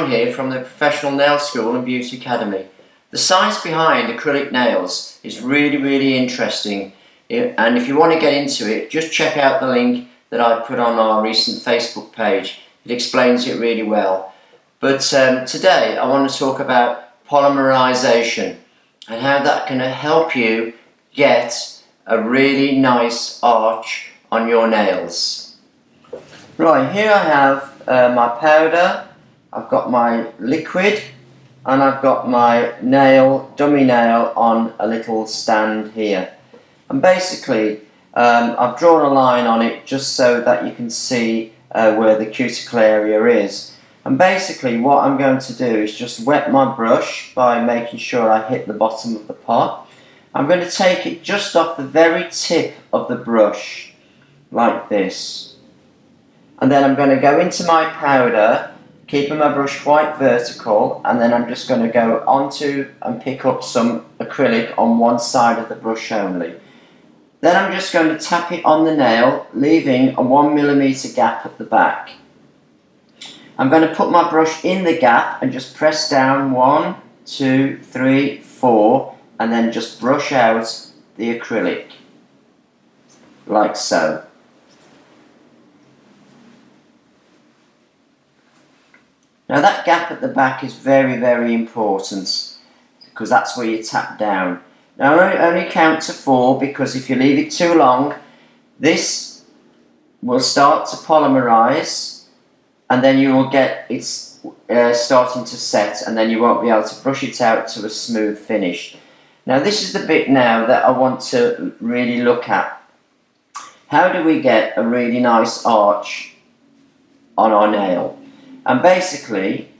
Roy here from the Professional Nail School and Beauty Academy. The science behind acrylic nails is really interesting, and if you want to get into it, just check out the link that I put on our recent Facebook page. It explains it really well. But today I want to talk about polymerization and how that can help you get a really nice arch on your nails. Right, here I have my powder, I've got my liquid, and I've got my dummy nail on a little stand here. And basically I've drawn a line on it just so that you can see where the cuticle area is. And basically what I'm going to do is just wet my brush by making sure I hit the bottom of the pot. I'm going to take it just off the very tip of the brush, like this. And then I'm going to go into my powder, keeping my brush quite vertical, and then I'm just going to go onto and pick up some acrylic on one side of the brush only. Then I'm just going to tap it on the nail, leaving a 1mm gap at the back. I'm going to put my brush in the gap and just press down 1, 2, 3, 4, and then just brush out the acrylic, like so. Now that gap at the back is very important, because that's where you tap down. Now only count to 4, because if you leave it too long, this will start to polymerize, and then you will get it starting to set, and then you won't be able to brush it out to a smooth finish. Now this is the bit now that I want to really look at. How do we get a really nice arch on our nail? And basically,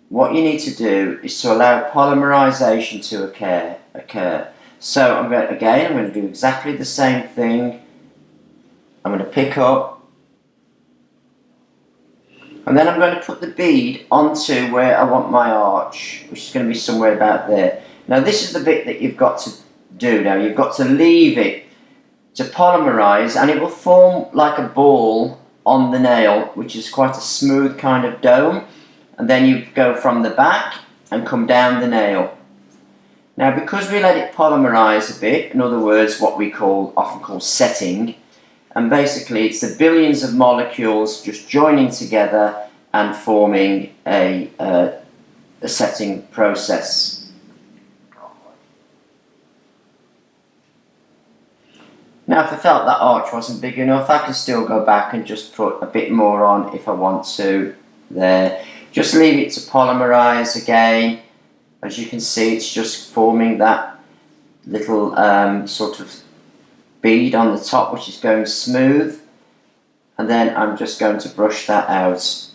what you need to do is to allow polymerization to occur. So I'm going to do exactly the same thing. I'm going to pick up, and then I'm going to put the bead onto where I want my arch, which is going to be somewhere about there. Now this is the bit that you've got to do now. You've got to leave it to polymerize, and it will form like a ball on the nail, which is quite a smooth kind of dome, and then you go from the back and come down the nail. Now because we let it polymerize a bit, in other words what we often call setting, and basically it's the billions of molecules just joining together and forming a setting process. Now if I felt that arch wasn't big enough, I can still go back and just put a bit more on if I want to there. Just leave it to polymerize again. As you can see, it's just forming that little sort of bead on the top, which is going smooth. And then I'm just going to brush that out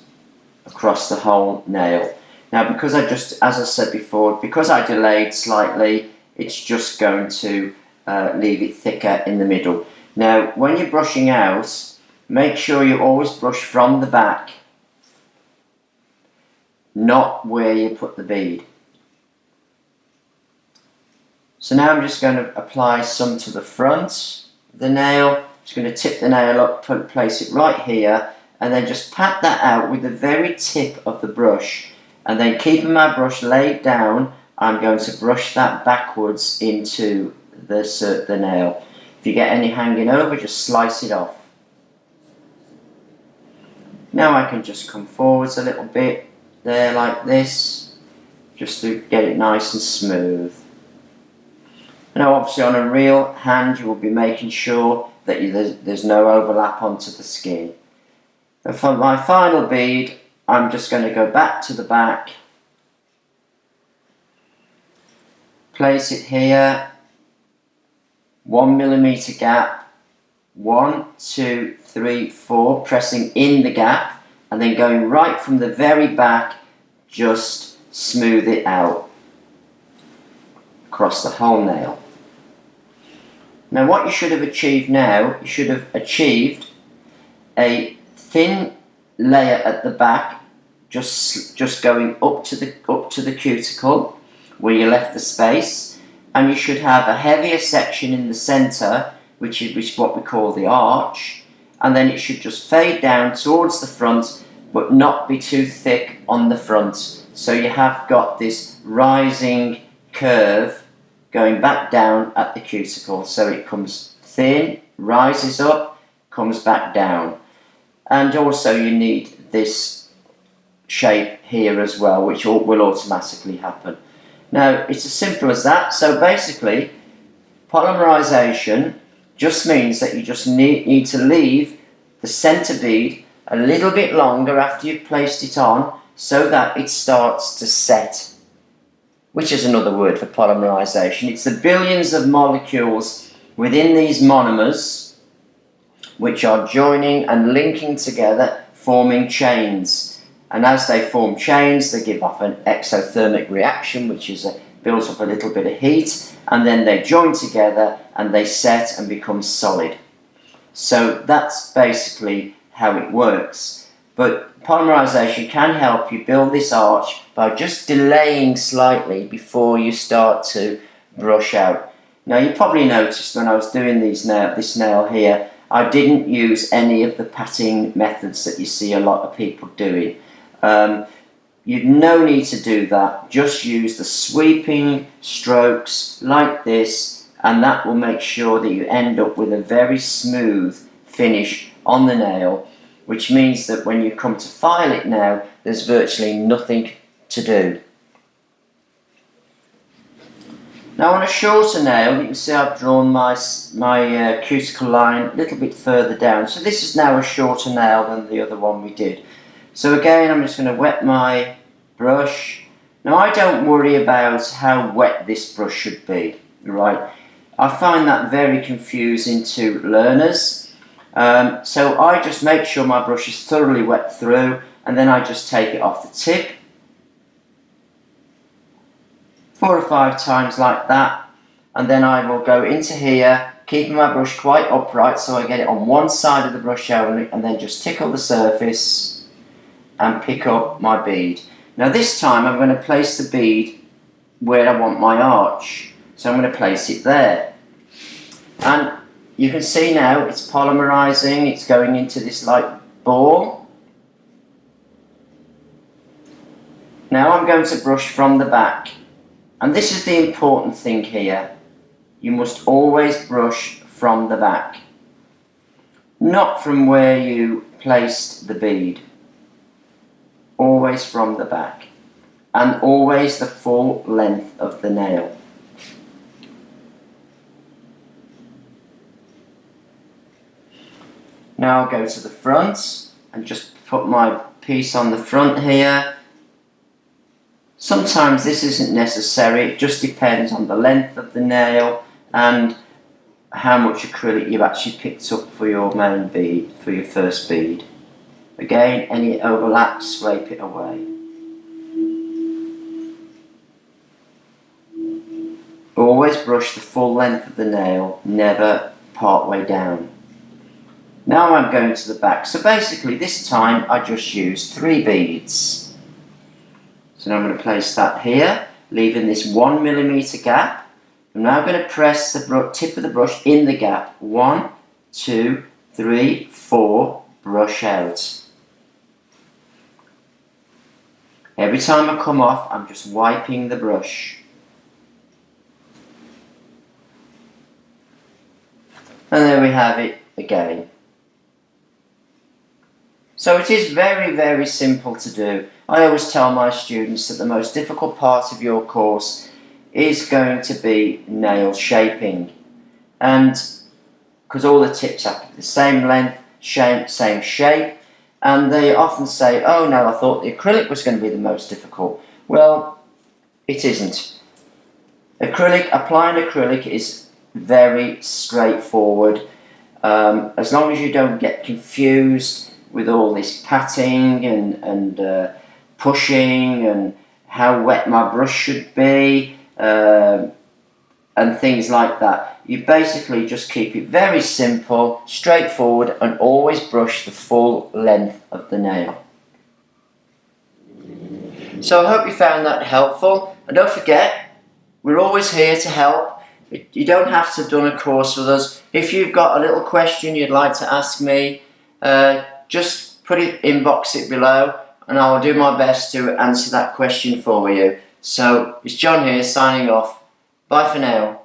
across the whole nail. Now because as I said before, because I delayed slightly, it's just going to leave it thicker in the middle. Now when you're brushing out, make sure you always brush from the back, not where you put the bead. So now I'm just going to apply some to the front of the nail. Just going to tip the nail up, place it right here, and then just pat that out with the very tip of the brush, and then keeping my brush laid down, I'm going to brush that backwards into the nail. If you get any hanging over, just slice it off. Now I can just come forwards a little bit there like this, just to get it nice and smooth. Now obviously on a real hand you will be making sure that there's no overlap onto the skin. And for my final bead, I'm just going to go back to the back, place it here, 1mm gap, 1, 2, 3, 4, pressing in the gap, and then going right from the very back, just smooth it out across the whole nail. Now what you should have achieved now, you should have achieved a thin layer at the back, just going up to the cuticle where you left the space, and you should have a heavier section in the center, which is what we call the arch, and then it should just fade down towards the front, but not be too thick on the front. so you have got this rising curve going back down at the cuticle. So it comes thin, rises up, comes back down. And also you need this shape here as well, which will automatically happen. Now it's as simple as that. So basically polymerization just means that you just need to leave the center bead a little bit longer after you've placed it on so that it starts to set, which is another word for polymerization. It's the billions of molecules within these monomers which are joining and linking together, forming chains. And as they form chains, they give off an exothermic reaction, which is builds up a little bit of heat, and then they join together and they set and become solid. So that's basically how it works. But polymerization can help you build this arch by just delaying slightly before you start to brush out. Now you probably noticed when I was doing this nail here, I didn't use any of the patting methods that you see a lot of people doing. You've no need to do that. Just use the sweeping strokes like this, and that will make sure that you end up with a very smooth finish on the nail, which means that when you come to file it now, there's virtually nothing to do. Now on a shorter nail, you can see I've drawn my cuticle line a little bit further down. So this is now a shorter nail than the other one we did. So again, I'm just going to wet my brush. Now I don't worry about how wet this brush should be, right? I find that very confusing to learners. So I just make sure my brush is thoroughly wet through, and then I just take it off the tip 4 or 5 times like that, and then I will go into here, keeping my brush quite upright so I get it on one side of the brush only, and then just tickle the surface and pick up my bead. Now this time I'm going to place the bead where I want my arch, so I'm going to place it there, and you can see now it's polymerizing, it's going into this like ball. Now I'm going to brush from the back, and this is the important thing here. You must always brush from the back, not from where you placed the bead. Always from the back, and always the full length of the nail. Now I'll go to the front and just put my piece on the front here. Sometimes this isn't necessary, it just depends on the length of the nail and how much acrylic you've actually picked up for your main bead, for your first bead. Again, any overlap, scrape it away. Always brush the full length of the nail, never part way down. Now I'm going to the back. So basically this time I just used 3 beads. So now I'm going to place that here, leaving this 1mm gap. I'm now going to press the tip of the brush in the gap. 1, 2, 3, 4, brush out. Every time I come off, I'm just wiping the brush. And there we have it again. So it is very, very simple to do. I always tell my students that the most difficult part of your course is going to be nail shaping. And because all the tips have to be the same length, same shape, and they often say, oh no, I thought the acrylic was going to be the most difficult. Well, it isn't. Applying acrylic is very straightforward. As long as you don't get confused with all this patting and pushing and how wet my brush should be and things like that. You basically just keep it very simple, straightforward, and always brush the full length of the nail. So I hope you found that helpful, and don't forget, we're always here to help. You don't have to have done a course with us. If you've got a little question you'd like to ask me, just inbox it below. and I will do my best to answer that question for you. So it's John here signing off. Bye for now.